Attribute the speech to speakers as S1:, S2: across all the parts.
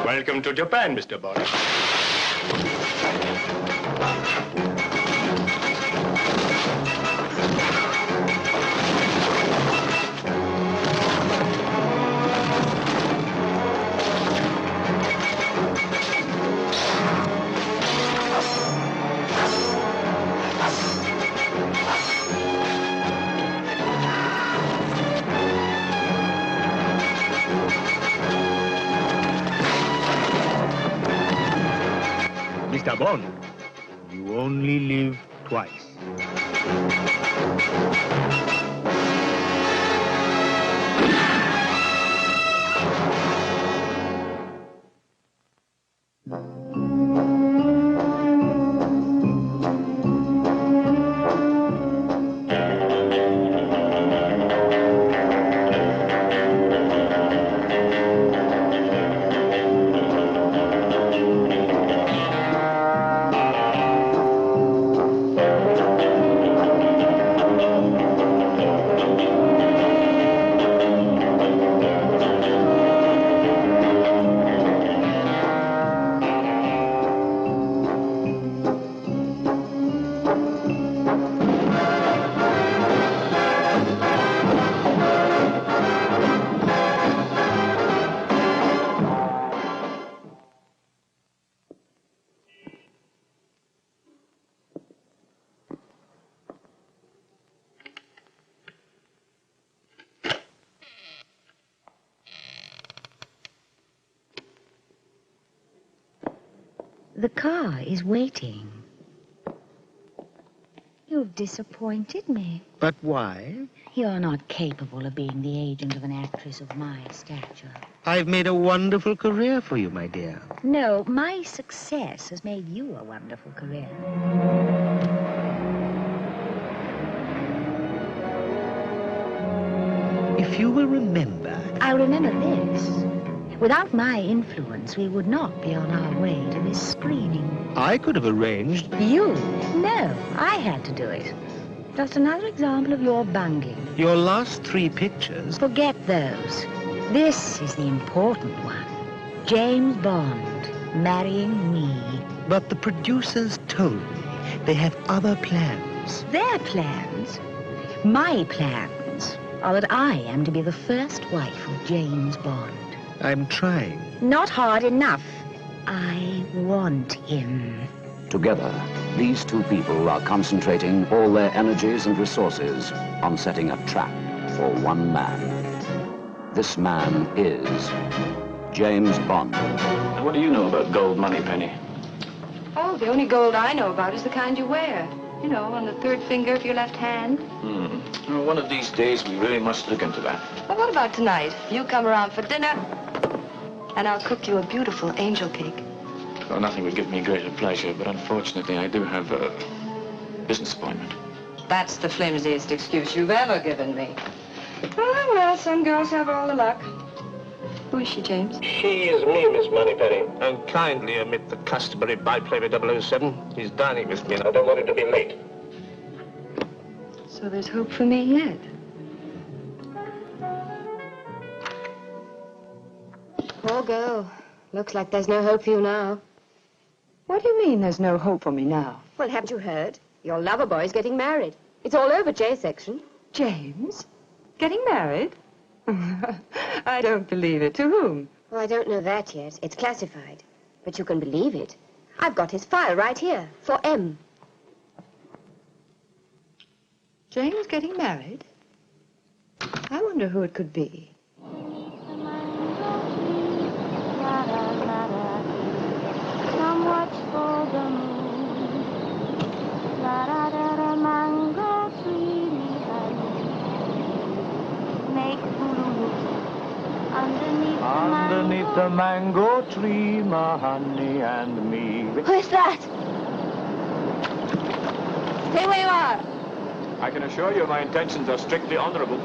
S1: Welcome to Japan, Mr. Bond.
S2: Mr. Bond, you only live twice.
S3: The car is waiting. You've disappointed me.
S2: But why?
S3: You're not capable of being the agent of an actress of my stature.
S2: I've made a wonderful career for you, my dear.
S3: No, my success has made you a wonderful career.
S2: If you will remember...
S3: I'll remember this. Without my influence, we would not be on our way to this screening.
S2: I could have arranged...
S3: You? No, I had to do it. Just another example of your bungling.
S2: Your last 3 pictures...
S3: Forget those. This is the important one. James Bond marrying me.
S2: But the producers told me they have other plans.
S3: Their plans? My plans are that I am to be the first wife of James Bond.
S2: I'm trying.
S3: Not hard enough. I want him.
S4: Together, these two people are concentrating all their energies and resources on setting a trap for one man. This man is James Bond.
S5: Now, what do you know about gold money, Penny?
S6: Oh, the only gold I know about is the kind you wear. You know, on the 3rd finger of your left hand.
S5: Well, one of these days, we really must look into that.
S6: Well, what about tonight? You come around for dinner, and I'll cook you a beautiful angel cake.
S5: Well, nothing would give me greater pleasure, but unfortunately, I do have a business appointment.
S6: That's the flimsiest excuse you've ever given me. Oh, well, some girls have all the luck. Who is she, James?
S1: She is me, Miss Moneypenny. And kindly omit the customary byplay with 007. He's dining with me, and I don't want him to be late.
S6: So there's hope for me yet.
S7: Poor girl. Looks like there's no hope for you now.
S6: What do you mean there's no hope for me now?
S7: Well, haven't you heard? Your lover boy's getting married. It's all over J section.
S6: James? Getting married? I don't believe it. To whom?
S7: Well, I don't know that yet. It's classified. But you can believe it. I've got his file right here, for M.
S6: James getting married? I wonder who it could be.
S8: Some watch for the moon. Mango tree, make
S9: underneath the mango tree, my honey and me.
S7: Who is that? Stay where you are.
S5: I can assure you my intentions are strictly honorable.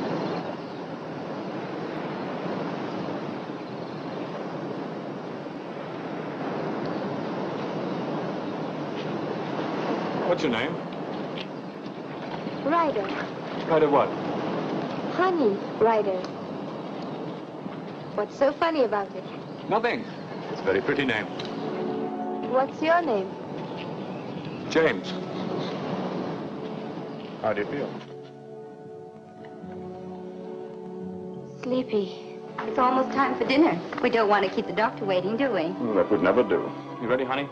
S5: What's your name?
S8: Ryder.
S5: Ryder what?
S8: Honey Ryder. What's so funny about it?
S5: Nothing. It's a very pretty name.
S8: What's your name?
S5: James. How do you feel?
S8: Sleepy.
S7: It's almost time for dinner. We don't want to keep the doctor waiting, do we?
S5: Well, that would never do. You ready, honey?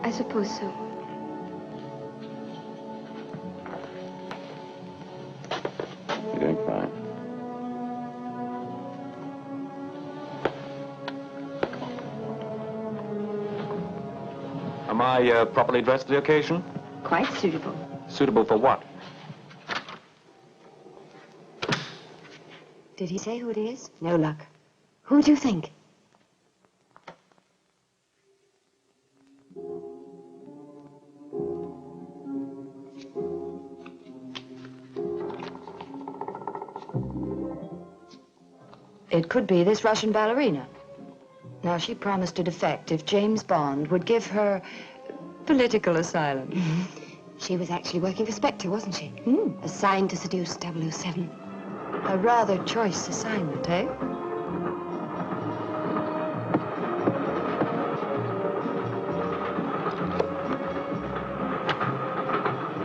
S8: I suppose so.
S5: You're doing fine. Am I properly dressed for the occasion?
S7: Quite suitable.
S5: Suitable for what?
S7: Did he say who it is? No luck. Who do you think?
S6: It could be this Russian ballerina. Now, she promised to defect if James Bond would give her political asylum.
S7: She was actually working for Spectre, wasn't she? Assigned to seduce 007.
S6: A rather choice assignment, eh?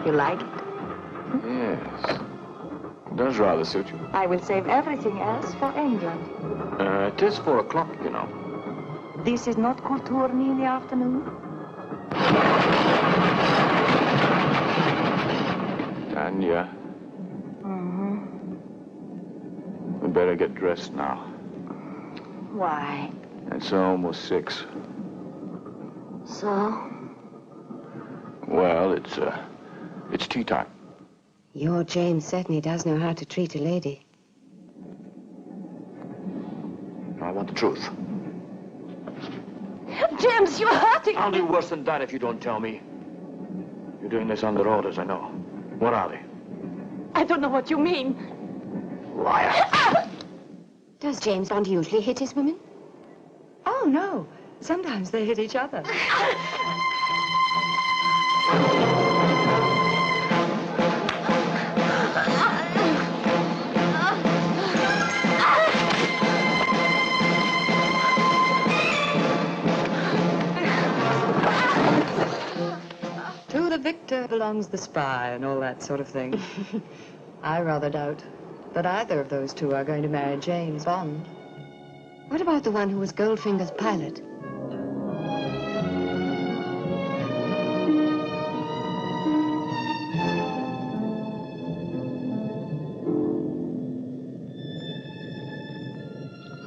S7: You like it?
S5: Yes. It does rather suit you.
S8: I will save everything else for England.
S5: It is 4 o'clock, you know.
S8: This is not Courtourne in the afternoon?
S5: Tanya. We better get dressed now.
S8: Why?
S5: It's almost 6.
S8: So?
S5: Well, it's tea time.
S7: Your James certainly does know how to treat a lady.
S5: I want the truth.
S8: James, you're hurting
S5: I'll do worse than that if you don't tell me. You're doing this under orders, I know. What are they?
S8: I don't know what you mean.
S5: Liar.
S7: Does James Bond usually hit his women?
S6: Oh, no. Sometimes they hit each other. To the victor belongs the spy and all that sort of thing. I rather doubt that either of those two are going to marry James Bond.
S7: What about the one who was Goldfinger's pilot?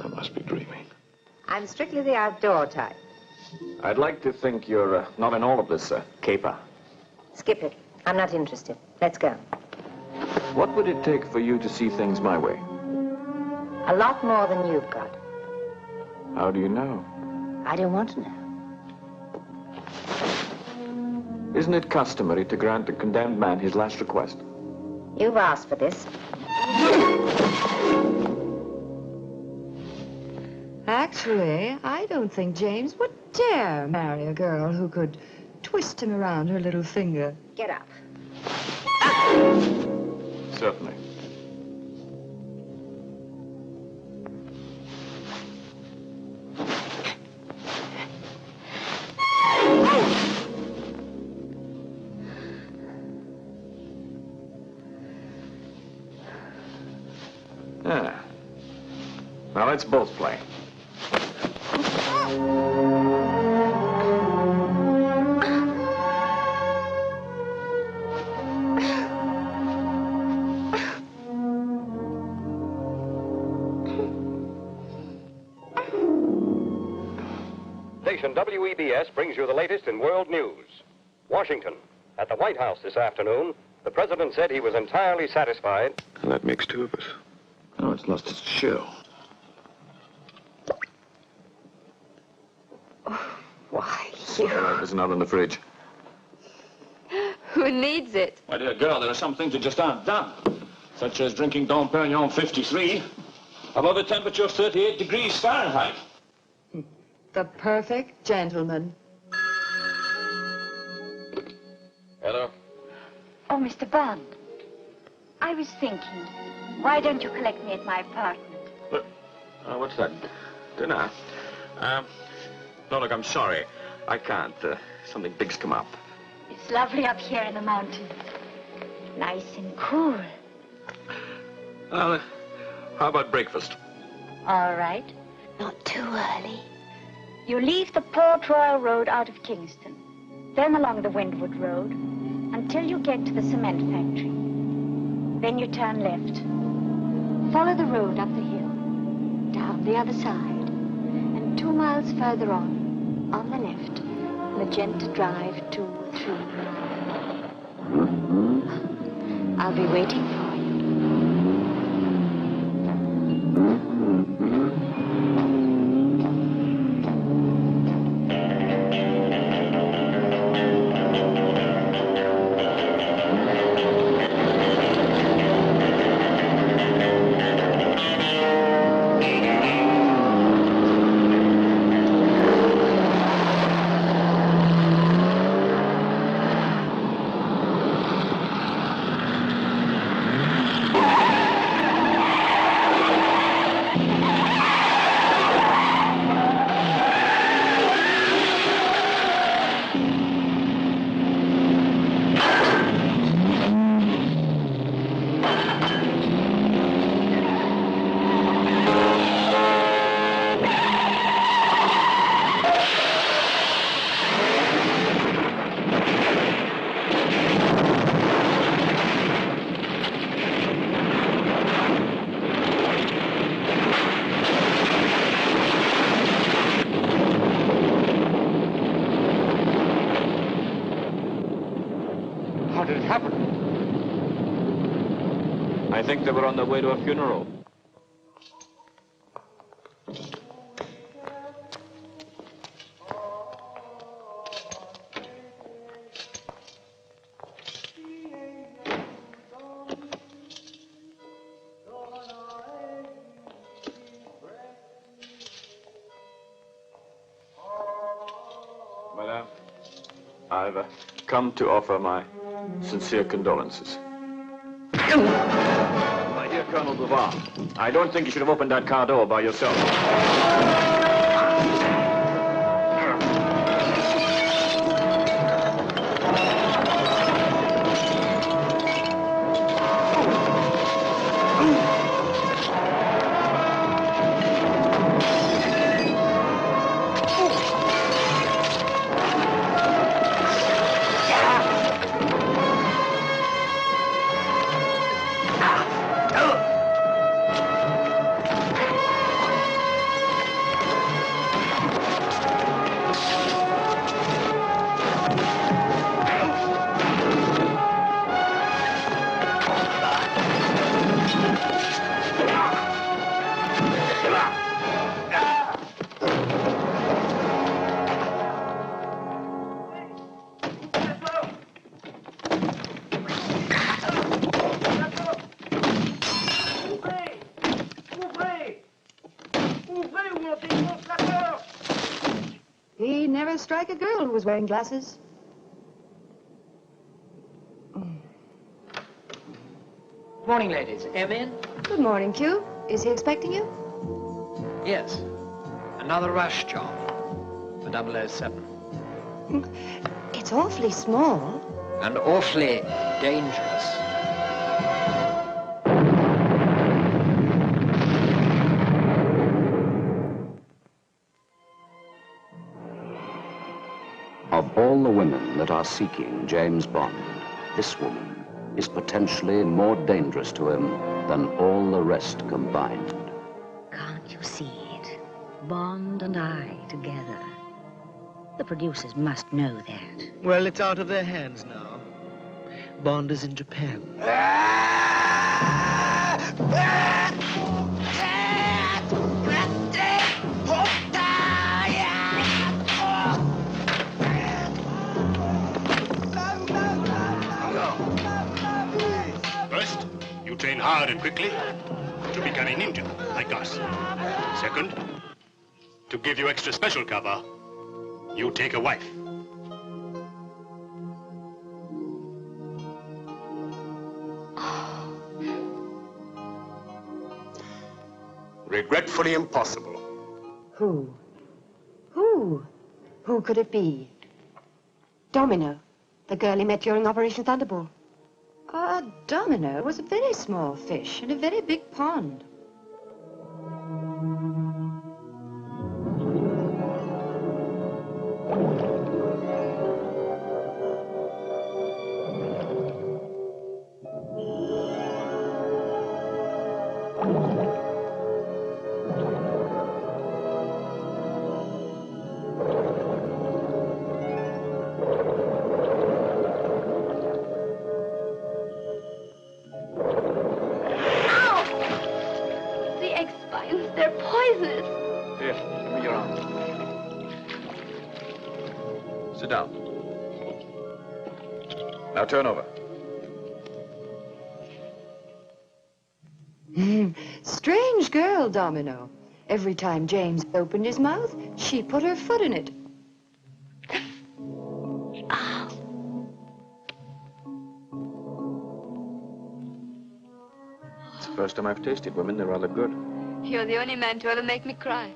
S5: I must be dreaming.
S7: I'm strictly the outdoor type.
S5: I'd like to think you're not in all of this caper.
S7: Skip it. I'm not interested. Let's go.
S5: What would it take for you to see things my way?
S7: A lot more than you've got.
S5: How do you know?
S7: I don't want to know.
S5: Isn't it customary to grant a condemned man his last request?
S7: You've asked for this.
S6: Actually, I don't think James would dare marry a girl who could twist him around her little finger.
S7: Get up.
S5: Certainly. Yeah. Now let's both play.
S10: Station WEBS brings you the latest in world news. Washington. At the White House this afternoon, the president said he was entirely satisfied.
S5: Well, that makes 2 of us. Oh, it's lost its chill.
S7: Why,
S5: There's another in the fridge.
S7: Who needs it?
S5: My dear girl, there are some things that just aren't done. Such as drinking Dom Perignon 53 above a temperature of 38 degrees Fahrenheit.
S6: The perfect gentleman.
S8: Oh, Mr. Bond. I was thinking, why don't you collect me at my apartment?
S5: What's that? Dinner? No, look, I'm sorry. I can't. Something big's come up.
S8: It's lovely up here in the mountains. Nice and cool.
S5: Well, how about breakfast?
S8: All right. Not too early. You leave the Port Royal Road out of Kingston, then along the Windward Road, until you get to the cement factory. Then you turn left. Follow the road up the hill, down the other side, and 2 miles further on the left, Magenta Drive 239. I'll be waiting for you.
S5: How did it happen? I think they were on their way to a funeral. Madame, I've come to offer my sincere condolences. My dear Colonel Bouvard, I don't think you should have opened that car door by yourself.
S6: He'd never strike a girl who was wearing glasses.
S2: Morning, ladies. Aim in?
S6: Good morning, Q. Is he expecting you?
S2: Yes. Another rush job for 007.
S6: It's awfully small.
S2: And awfully dangerous.
S4: Of all the women that are seeking James Bond, this woman is potentially more dangerous to him than all the rest combined.
S3: Can't you see it? Bond and I together. The producers must know that.
S2: Well, it's out of their hands now. Bond is in Japan.
S11: First, you train hard and quickly to become a ninja, like us. Second, to give you extra special cover, you take a wife. Regretfully impossible.
S6: Who? Who? Who could it be?
S7: Domino, the girl he met during Operation Thunderball.
S6: Ah, Domino was a very small fish in a very big pond.
S8: They're poisonous.
S5: Here, give me your arm. Sit down. Now turn over.
S6: Strange girl, Domino. Every time James opened his mouth, she put her foot in it.
S5: It's the first time I've tasted women. They're rather good.
S8: You're the only man to ever make me cry.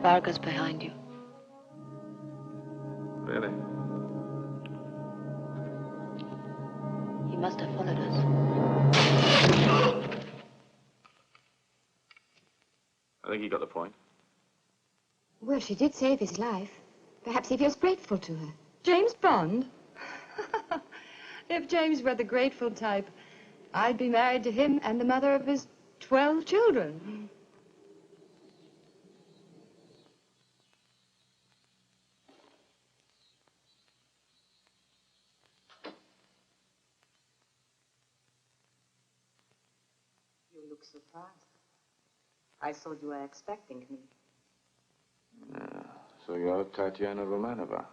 S3: Varga's behind you.
S5: Really?
S3: He must have followed us.
S5: I think he got the point.
S7: Well, she did save his life. Perhaps he feels grateful to her.
S6: James Bond? If James were the grateful type, I'd be married to him and the mother of his 12 children.
S12: You look surprised. I thought you were expecting me.
S5: So you're Tatiana Romanova.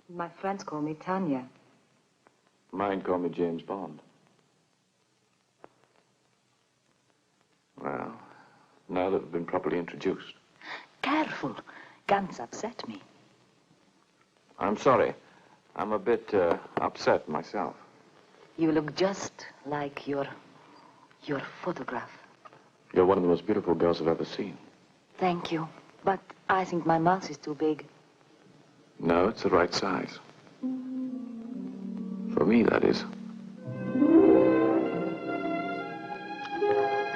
S12: My friends call me Tanya.
S5: Mine call me James Bond. Well, now that we've been properly introduced.
S12: Careful. Guns upset me.
S5: I'm sorry. I'm a bit upset myself.
S12: You look just like your photograph.
S5: You're one of the most beautiful girls I've ever seen.
S12: Thank you. But I think my mouth is too big.
S5: No, it's the right size. For me, that is.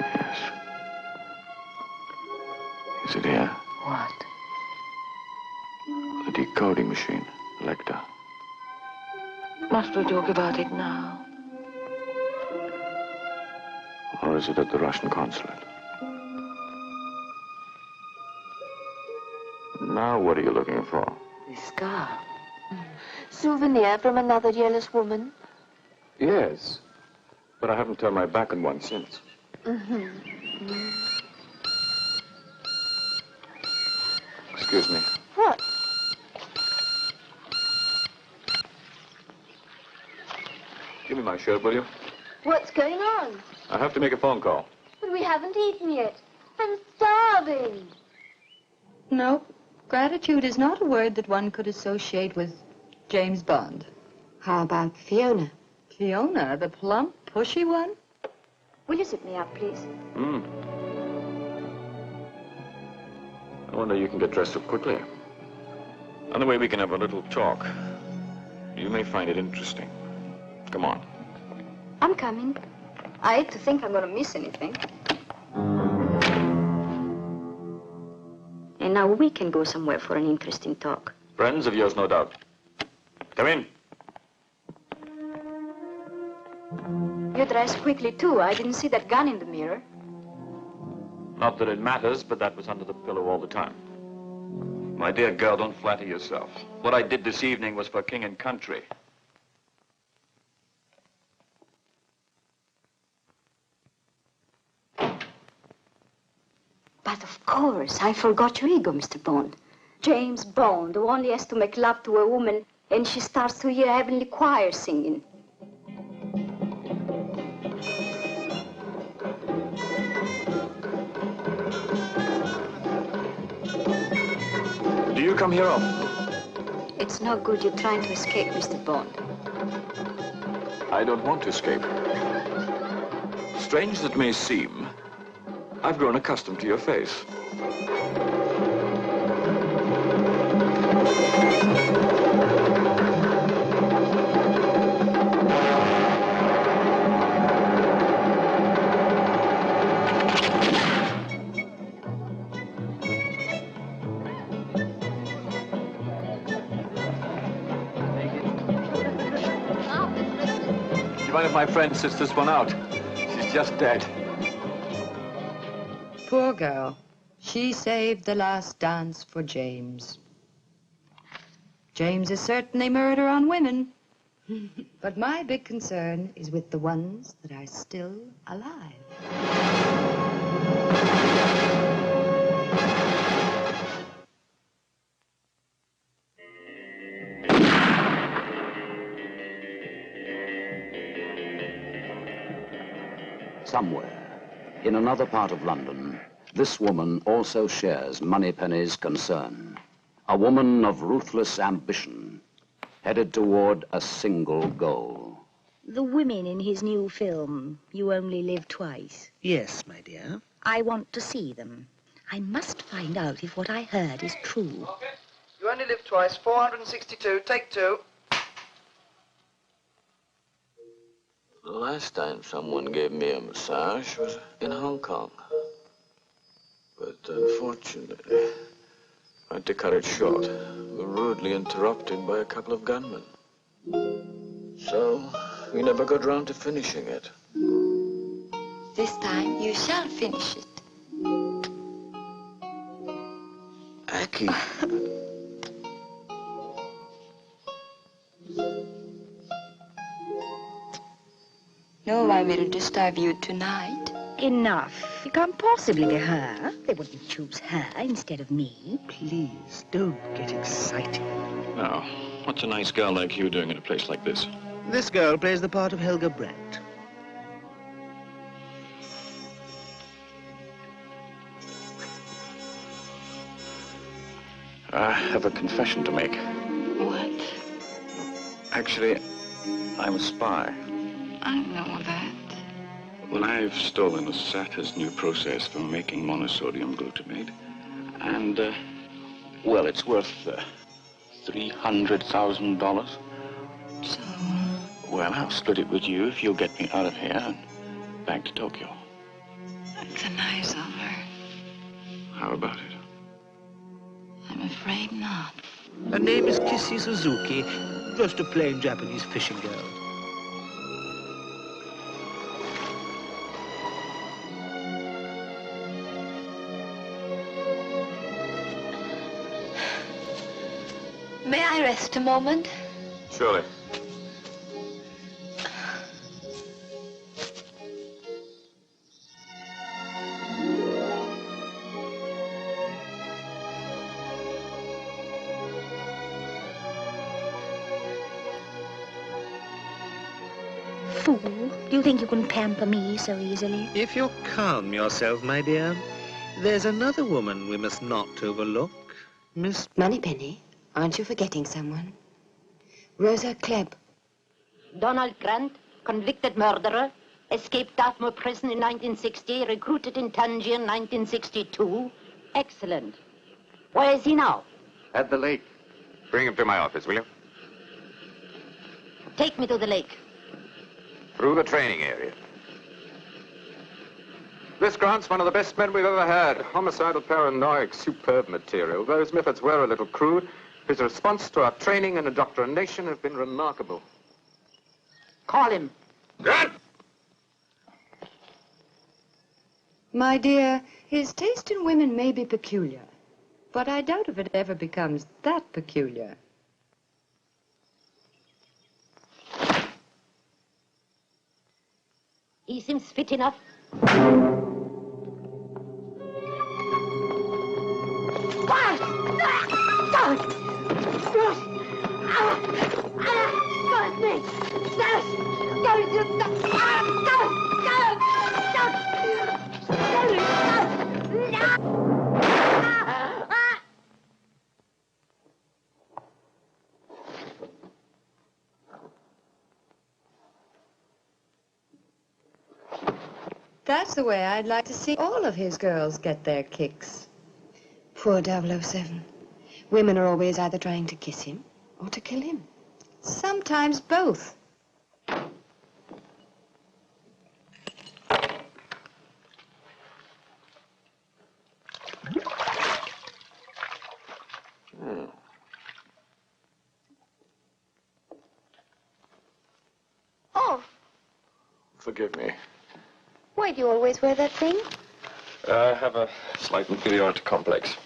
S5: Yes. Is it here?
S12: What?
S5: The decoding machine, Lecter.
S12: Must we talk about it now?
S5: Or is it at the Russian consulate? Now what are you looking for?
S12: The scar. Souvenir from another jealous woman?
S5: Yes, but I haven't turned my back on one since. Excuse me.
S12: What?
S5: Give me my shirt, will you?
S8: What's going on?
S5: I have to make a phone call.
S8: But we haven't eaten yet. I'm starving.
S6: No, gratitude is not a word that one could associate with James Bond.
S7: How about Fiona?
S6: Fiona, the plump, pushy one?
S8: Will you sit me up, please?
S5: I wonder you can get dressed so quickly. On the way, we can have a little talk. You may find it interesting. Come on.
S8: I'm coming. I hate to think I'm going to miss anything. And now we can go somewhere for an interesting talk.
S5: Friends of yours, no doubt. Come in.
S8: You dressed quickly, too. I didn't see that gun in the mirror.
S5: Not that it matters, but that was under the pillow all the time. My dear girl, don't flatter yourself. What I did this evening was for king and country.
S8: But of course, I forgot your ego, Mr. Bond. James Bond, who only has to make love to a woman and she starts to hear heavenly choir singing.
S5: Do you come here often?
S8: It's no good you trying to escape, Mr. Bond.
S5: I don't want to escape. Strange as it may seem, I've grown accustomed to your face. Do you mind if my friend sits this one out? She's just dead.
S6: Poor girl. She saved the last dance for James. James is certainly murder on women. But my big concern is with the ones that are still alive.
S4: Somewhere, in another part of London, this woman also shares Moneypenny's concern. A woman of ruthless ambition, headed toward a single goal.
S3: The women in his new film, You Only Live Twice.
S2: Yes, my dear.
S3: I want to see them. I must find out if what I heard is true.
S13: Okay. You Only Live Twice, 462, take 2.
S5: The last time someone gave me a massage was in Hong Kong. But unfortunately, I had to cut it short. We were rudely interrupted by a couple of gunmen. So, we never got round to finishing it.
S14: This time you shall finish it.
S5: Aki.
S14: No, I will disturb you tonight.
S3: Enough. It can't possibly be her. They wouldn't choose her instead of me.
S2: Please, don't get excited.
S5: Now, what's a nice girl like you doing in a place like this?
S2: This girl plays the part of Helga Brandt.
S5: I have a confession to make.
S14: What?
S5: Actually, I'm a spy.
S14: I know that.
S5: Well, I've stolen a Satter's new process for making monosodium glutamate. And, well, it's worth $300,000.
S14: So?
S5: Well, I'll split it with you if you'll get me out of here and back to Tokyo.
S14: It's a nice offer.
S5: How about it?
S14: I'm afraid not.
S2: Her name is Kissy Suzuki, just a plain Japanese fishing girl.
S14: May I rest a moment?
S5: Surely.
S3: Fool. Do you think you can pamper me so easily?
S2: If you'll calm yourself, my dear, there's another woman we must not overlook. Miss
S7: Moneypenny, aren't you forgetting someone? Rosa Klebb.
S15: Donald Grant, convicted murderer, escaped Dartmoor prison in 1960, recruited in Tangier in 1962. Excellent. Where is he now?
S10: At the lake. Bring him to my office, will you?
S15: Take me to the lake.
S10: Through the training area. This Grant's one of the best men we've ever had. Homicidal, paranoid, superb material. Though his methods were a little crude, his response to our training and indoctrination have been remarkable.
S15: Call him.
S10: Grant!
S6: My dear, his taste in women may be peculiar, but I doubt if it ever becomes that peculiar.
S15: He seems fit enough.
S6: That's the way I'd like to see all of his girls get their kicks.
S7: Poor 007. Women are always either trying to kiss him or to kill him.
S6: Sometimes both.
S8: Oh,
S5: Forgive me.
S8: why do you always wear that thing?
S5: I have a slight inferiority complex.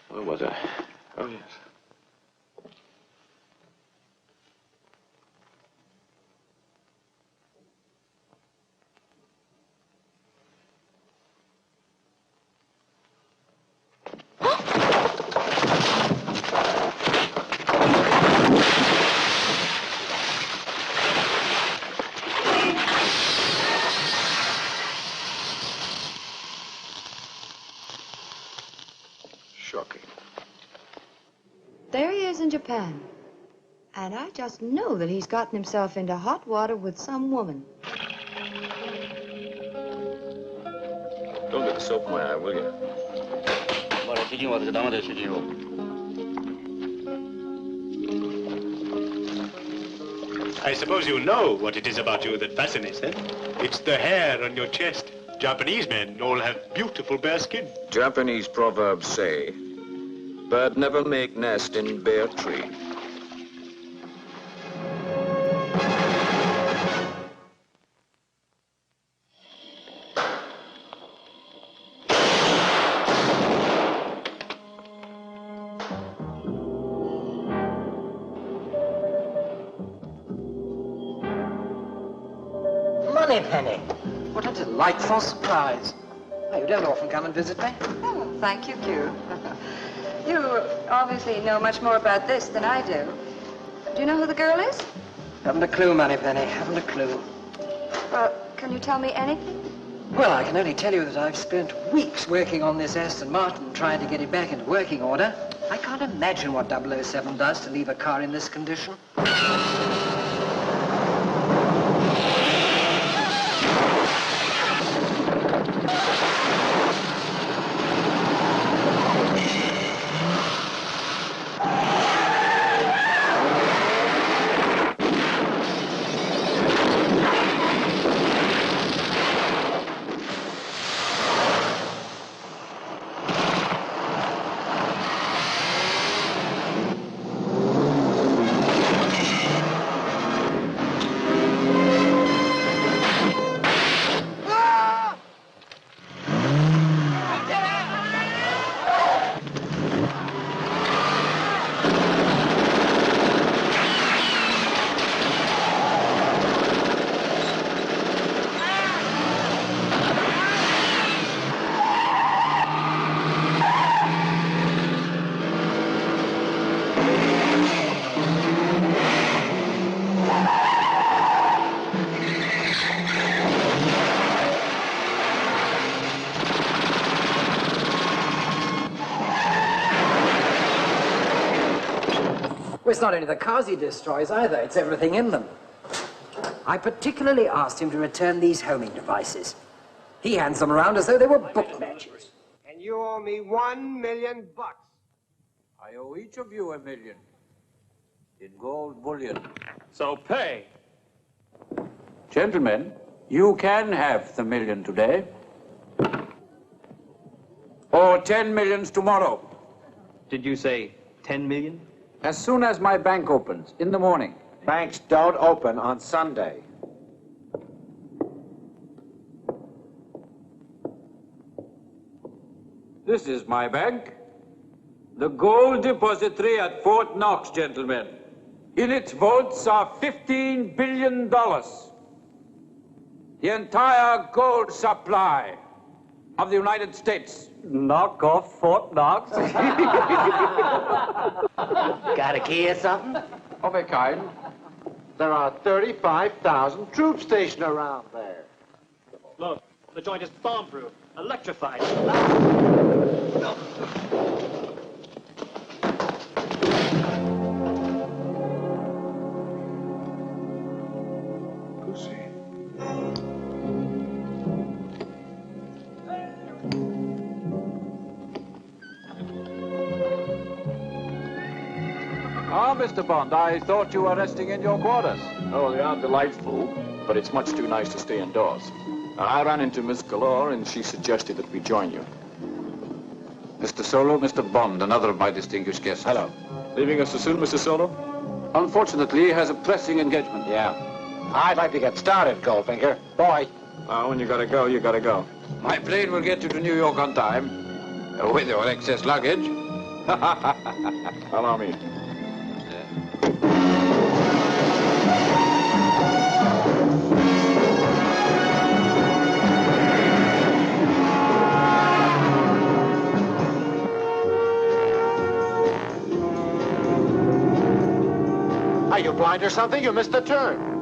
S5: Where was I? Oh, yes. Shocking.
S6: There he is in Japan. And I just know that he's gotten himself into hot water with some woman.
S5: Don't get the soap in my eye, will you?
S11: I suppose you know what it is about you that fascinates them. It's the hair on your chest. Japanese men all have beautiful bare skin.
S5: Japanese proverbs say, bird never make nest in bare tree.
S13: Moneypenny, what a delightful surprise. Oh, you don't often come and visit me.
S16: Oh, thank you, Q. You obviously know much more about this than I do. Do you know who the girl is?
S13: Haven't a clue, Moneypenny, haven't a clue.
S16: Well, can you tell me anything?
S13: Well, I can only tell you that I've spent weeks working on this Aston Martin, trying to get it back into working order. I can't imagine what 007 does to leave a car in this condition. Well, it's not only the cars he destroys either, it's everything in them. I particularly asked him to return these homing devices. He hands them around as though they were book matches.
S17: And you owe me $1 million.
S18: I owe each of you $1 million. In gold bullion.
S17: So pay.
S18: Gentlemen, you can have the $1 million today. Or 10 millions tomorrow.
S17: Did you say 10 million?
S18: As soon as my bank opens, in the morning.
S17: Banks don't open on Sunday.
S18: This is my bank. The gold depository at Fort Knox, gentlemen. In its vaults are $15 billion. The entire gold supply of the United States.
S17: Knock off Fort Knox.
S13: Got a key or something?
S17: Of a kind. There are 35,000 troops stationed around there.
S19: Look, the joint is bomb-proof, electrified.
S18: Mr. Bond. I thought you were resting in your quarters.
S20: Oh, they are delightful, but it's much too nice to stay indoors. I ran into Miss Galore, and she suggested that we join you.
S18: Mr. Solo, Mr. Bond, another of my distinguished guests.
S20: Hello. Leaving us so soon, Mr. Solo?
S18: Unfortunately, he has a pressing engagement.
S17: Yeah. I'd like to get started, Goldfinger. Boy.
S20: Oh, when you gotta go, you gotta go.
S18: My plane will get you to New York on time. With your excess luggage.
S20: Allow me.
S17: Are you blind or something? You missed the turn.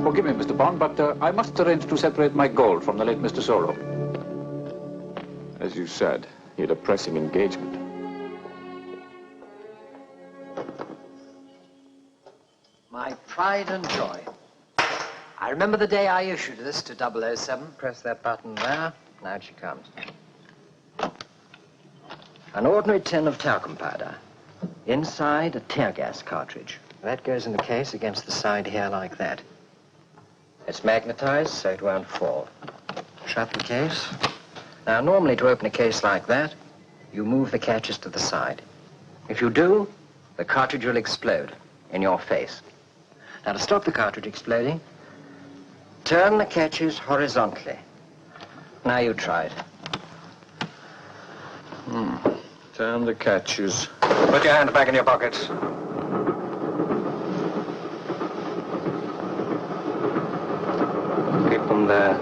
S18: Forgive me, Mr. Bond, but I must arrange to separate my gold from the late Mr. Solo.
S20: As you said, he had a pressing engagement.
S13: My pride and joy. I remember the day I issued this to 007. Press that button there. Now she comes. An ordinary tin of talcum powder. Inside, a tear gas cartridge. That goes in the case against the side here like that. It's magnetized so it won't fall. Shut the case. Now, normally to open a case like that, you move the catches to the side. If you do, the cartridge will explode in your face. Now, to stop the cartridge exploding, turn the catches horizontally. Now you try it.
S20: Turn the catches.
S13: Put your hands back in your pockets. Keep them there.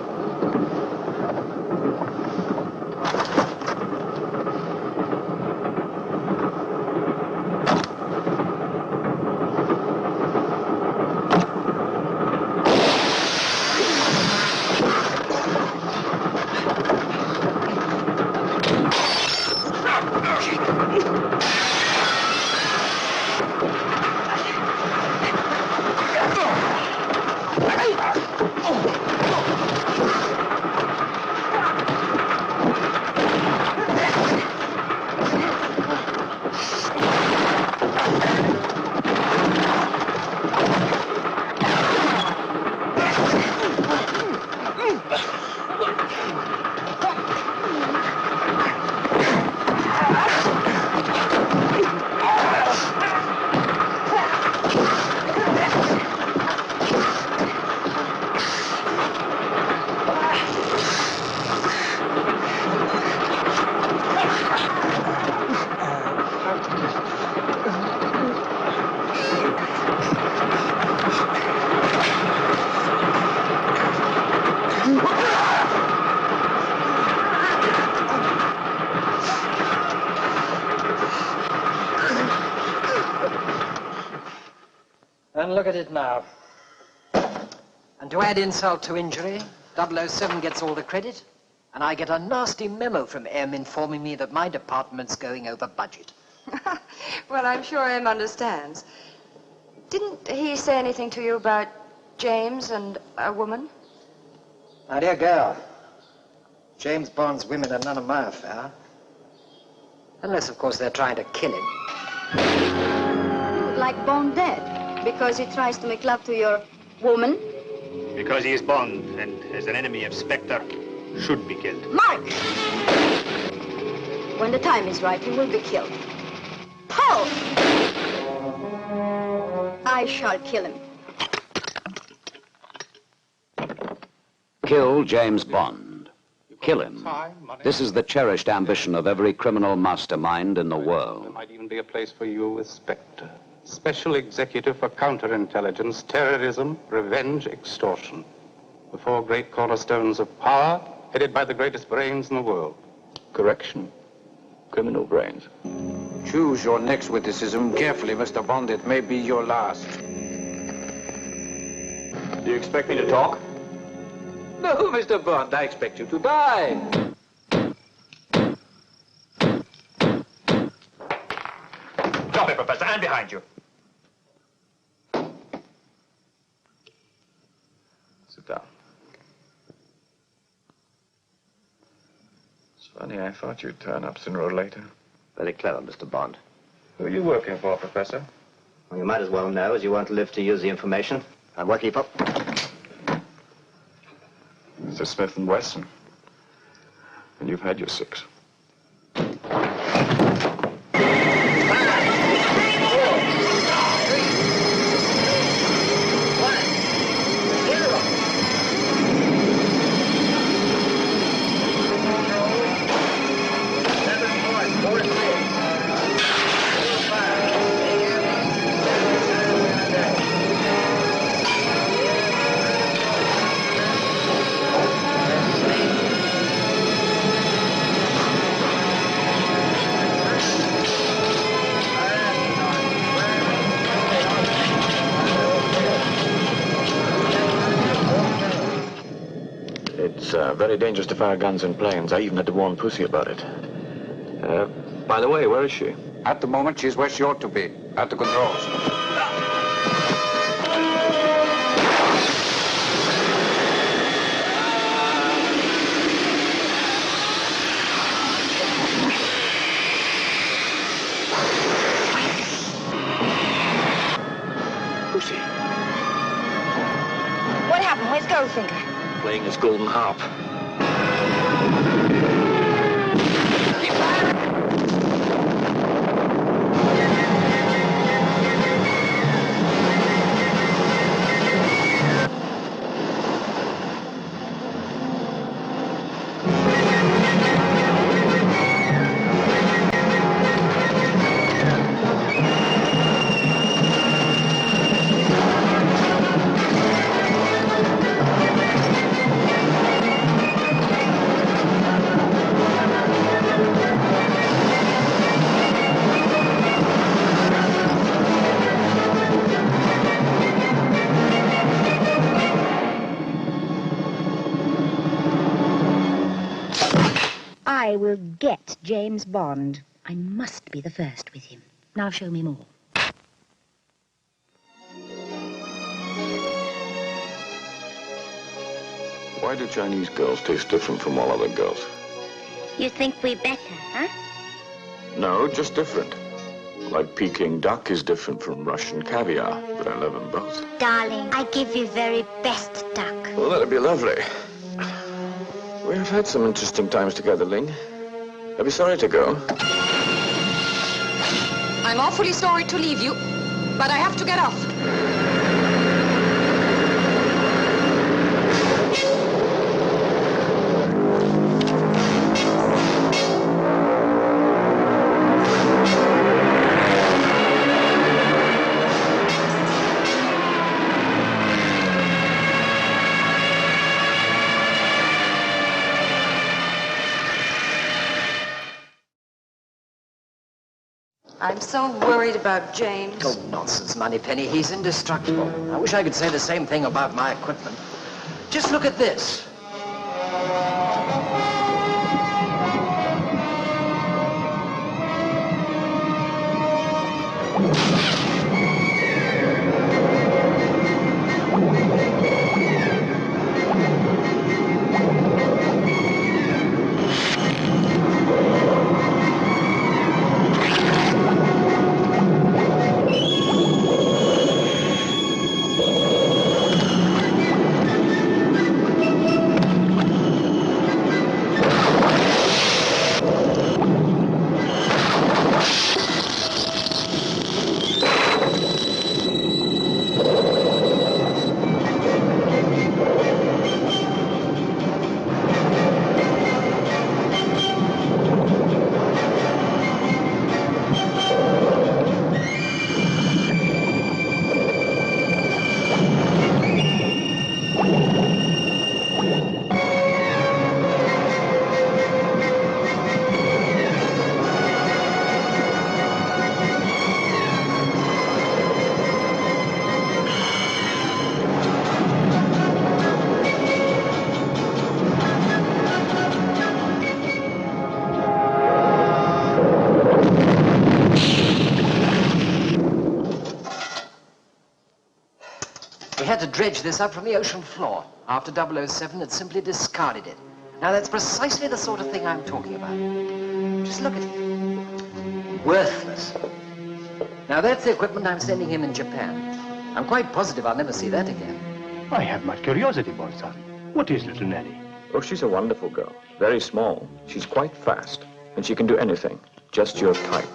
S13: look at it now. And to add insult to injury, 007 gets all the credit, and I get a nasty memo from M informing me that my department's going over budget.
S16: Well, I'm sure M understands. Didn't he say anything to you about James and a woman?
S13: My dear girl, James Bond's women are none of my affair. Unless, of course, they're trying to kill him.
S8: You would like Bond dead because he tries to make love to your woman?
S11: Because he is Bond and as an enemy of Spectre, should be killed.
S8: Mark! When the time is right, he will be killed. Paul! I shall kill him.
S4: Kill James Bond. Kill him. This is the cherished ambition of every criminal mastermind in the world.
S21: There might even be a place for you with Spectre. Special Executive for Counterintelligence, Terrorism, Revenge, Extortion. The four great cornerstones of power, headed by the greatest brains in the world.
S20: Correction. Criminal brains.
S18: Choose your next witticism carefully, Mr. Bond. It may be your last.
S20: Do you expect me to talk?
S18: No, Mr. Bond, I expect you to die.
S11: Drop it, Professor, and behind you.
S20: Sit down. It's funny, I thought you'd turn up sooner or later.
S22: Very clever, Mr. Bond.
S20: Who are you working for, Professor?
S22: Well, you might as well know, as you won't live to use the information. I'm working for...
S20: Mr. Smith & Wesson. And you've had your 6. It's very dangerous to fire guns in planes. I even had to warn Pussy about it. By the way, where is she?
S18: At the moment, she's where she ought to be, at the controls.
S11: Pussy,
S8: What happened? Where's Goldfinger?
S11: playing his golden harp.
S3: I will get James Bond. I must be the first with him. Now show me more.
S20: Why do Chinese girls taste different from all other girls?
S8: You think we're better, huh?
S20: No, just different. Like Peking duck is different from Russian caviar, but I love them both.
S8: Darling, I give you very best duck.
S20: Well, that'd be lovely. We have had some interesting times together, Ling. I'd be sorry to go.
S16: I'm awfully sorry to leave you, but I have to get off. I'm so worried about James.
S13: Oh, nonsense, Moneypenny. He's indestructible. I wish I could say the same thing about my equipment. Just look at this. We had to dredge this up from the ocean floor. After 007 had simply discarded it. Now, that's precisely the sort of thing I'm talking about. Just look at it. Worthless. Now, that's the equipment I'm sending him in Japan. I'm quite positive I'll never see that again.
S11: I have much curiosity, boy son. What is little Nellie?
S20: Oh, she's a wonderful girl. Very small. She's quite fast. And she can do anything. Just your type.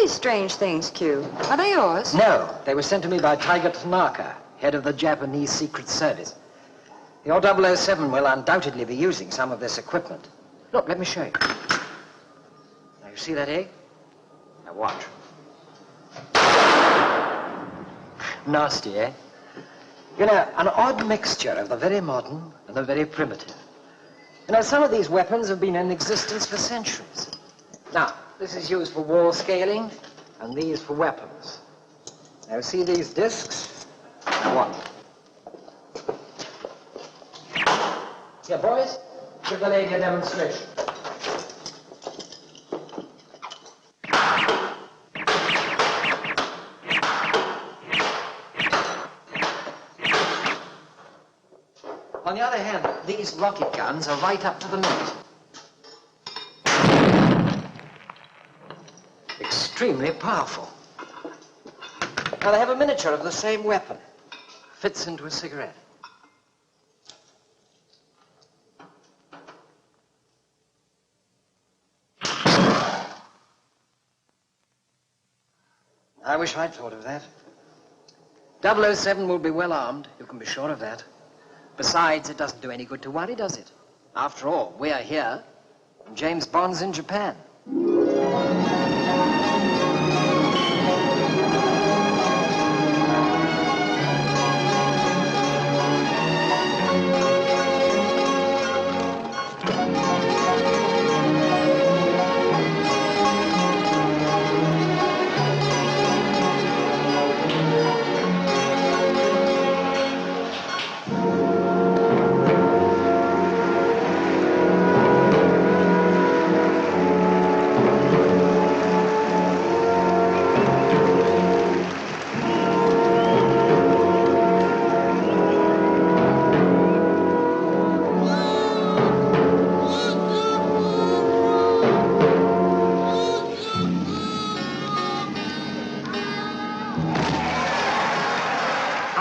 S16: Strange things, Q. Are they yours?
S13: No, they were sent to me by Tiger Tanaka, head of the Japanese Secret Service. Your 007 will undoubtedly be using some of this equipment. Look, let me show you. Now, you see that egg? Now, watch. Nasty, eh? You know, an odd mixture of the very modern and the very primitive. You know, some of these weapons have been in existence for centuries. Now, this is used for wall scaling, and these for weapons. Now, see these discs? Now, what? Here, boys, give the lady a demonstration. On the other hand, these rocket guns are right up to the minute. Extremely powerful. Now, they have a miniature of the same weapon. Fits into a cigarette. I wish I'd thought of that. 007 will be well armed, you can be sure of that. Besides, it doesn't do any good to worry, does it? After all, we're here, and James Bond's in Japan.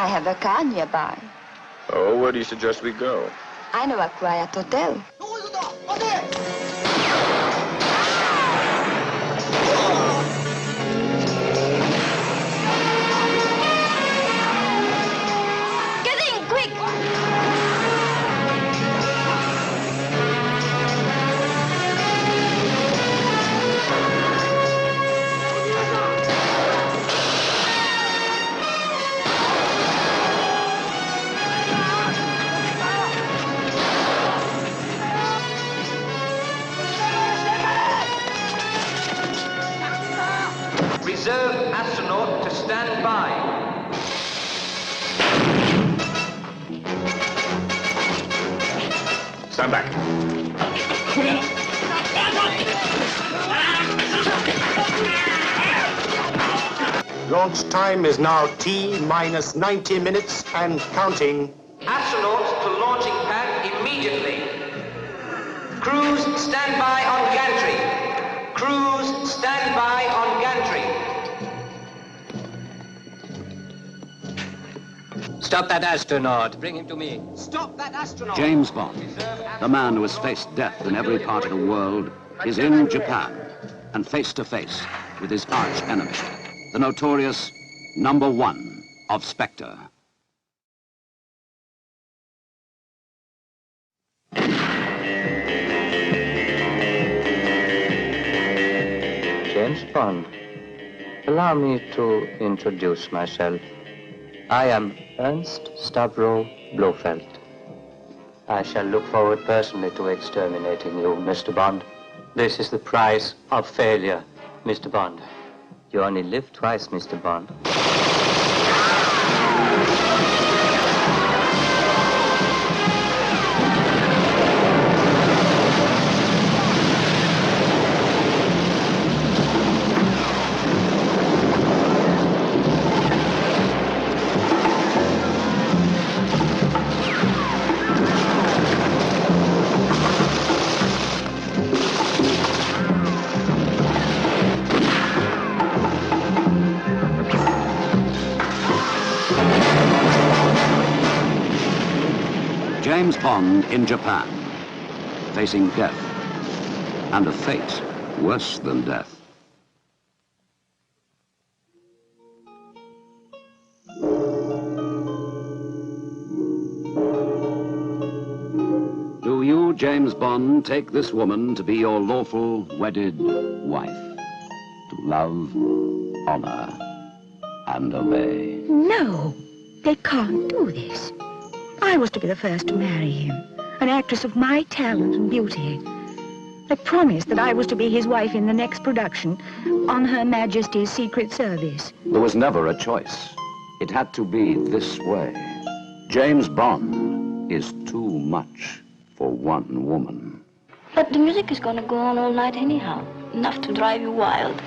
S14: I have a car nearby.
S20: Oh, where do you suggest we go?
S14: I know a quiet hotel.
S11: Stand back. Launch time is now T minus 90 minutes and counting.
S1: Astronauts to launching pad immediately. Crews stand by on gantry. Crews stand by on gantry.
S13: Stop that astronaut. Bring him to me. Stop that astronaut.
S4: James Bond, the man who has faced death in every part of the world, is in Japan and face to face with his arch enemy, the notorious #1 of Spectre.
S9: James Bond, allow me to introduce myself. I am Ernst Stavro Blofeld. I shall look forward personally to exterminating you, Mr. Bond. This is the price of failure, Mr. Bond. You only live twice, Mr. Bond.
S4: James Bond in Japan, facing death, and a fate worse than death. Do you, James Bond, take this woman to be your lawful wedded wife? To love, honor, and obey?
S3: No, they can't do this. I was to be the first to marry him, an actress of my talent and beauty. I promised that I was to be his wife in the next production on Her Majesty's Secret Service.
S4: There was never a choice. It had to be this way. James Bond is too much for one woman.
S14: But the music is gonna go on all night anyhow. Enough to drive you wild.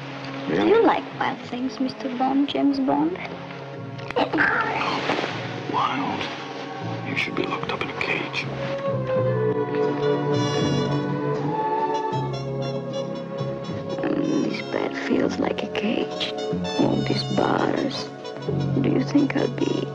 S14: Do you like wild things, Mr. Bond, James Bond?
S20: Wild. You should be locked up in a cage.
S14: This bed feels like a cage. All these bars. Do you think I'll be